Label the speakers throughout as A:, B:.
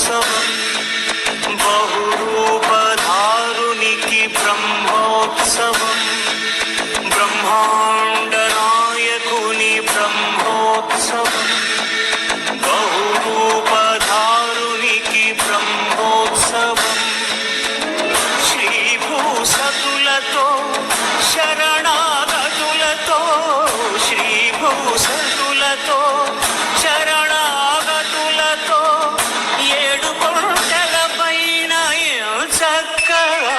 A: బ్రహ్మోత్సవం బహురూపధారునికి బ్రహ్మోత్సవం బ్రహ్మాండ నాయకుని బ్రహ్మోత్సవం బహురూపధారునికి బ్రహ్మోత్సవం శ్రీభూసతులతో శరణాగతులతో శ్రీభూసతులతో శరణాగతులతో ఏడు కొండల పైన చక్కగా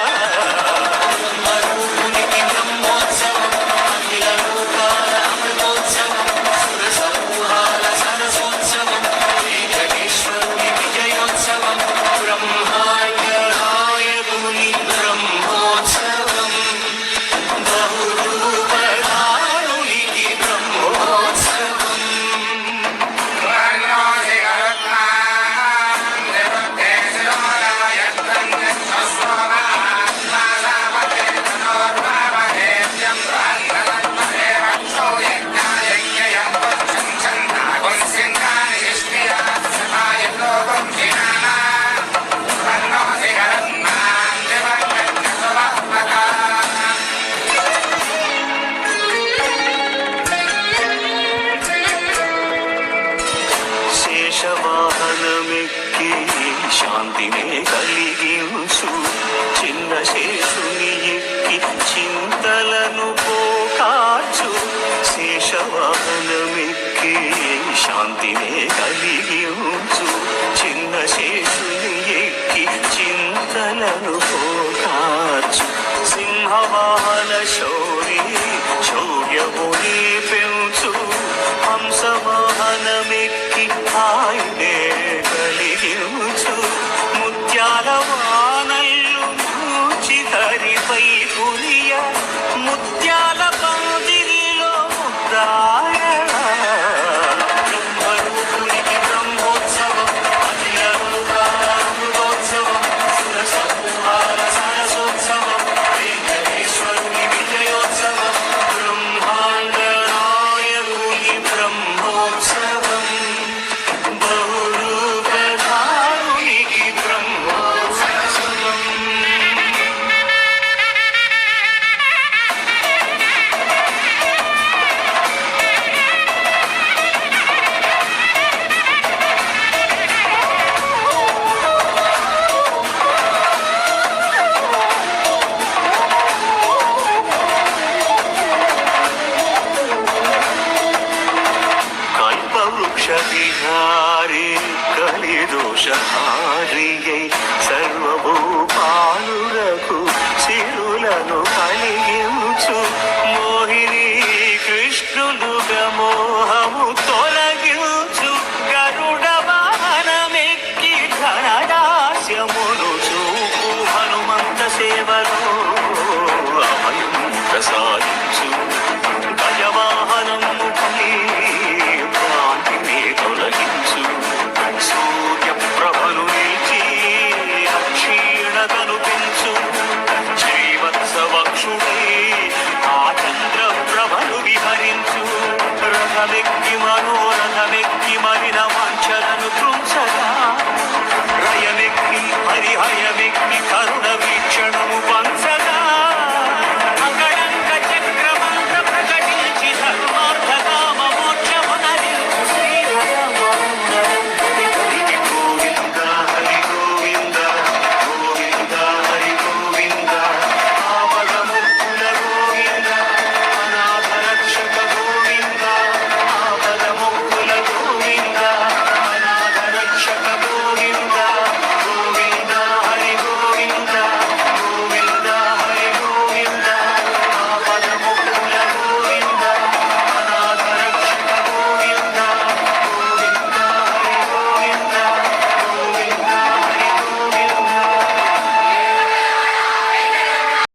A: బ్రహ్మరూపునికి బ్రహ్మోత్సవం అఖిల రూపాల అమృతోత్సవం సుర సమూహాల సరసోత్సవం వెంకటేశ్వరుని విజయోత్సవం బ్రహ్మాండ నాయకుని బ్రహ్మోత్సవం బహురూపధారునికి బ్రహ్మోత్సవం శేషవాహనమెక్కి శాంతినే కలిగించు చిన్న శేషుని ఎక్కి చింతలను పోకార్చు శేషవాహనమెక్కి శాంతినే కలిగించు చిన్న శేషుని ఎక్కి చింతలను పోకార్చు సింహవాహన శౌరి శౌర్యముని పెంచు హంసవాహనమెక్కి ఆయనే కలిగించు ముత్యాల వానల్లు మూచి హరిపై పులియ ముత్యాల పందిరిలో ముద్దాయణ బ్రహ్మరూపునికి బ్రహ్మోత్సవం అఖిల రూపాల అమృతోత్సవం సుర సమూహాల సరసోత్సవం వెంకటేశ్వరుని విజయోత్సవం బ్రహ్మాండ నాయకుని బ్రహ్మోత్సవం బహురూపధారునికి బ్రహ్మోత్సవం కల్పవృక్షవిహారి కలిదోషహారియై సర్వభూపాలురకు సిరులను కలిగించు మోహిని కృష్ణులుగా మోహము తొలగించు గరుడ వాహనమెక్కి ధనదాస్యమును చూపు హనుమంత సేవలో అభయం ప్రసాదించు గజవాహనముపై భ్రాంతిని తొలగించు సూర్యప్రభను నిలిచి అక్షీణతను పెంచు శ్రీవత్సవక్షుడై ఆ చంద్రప్రభను విహరించు రథమెక్కి మనో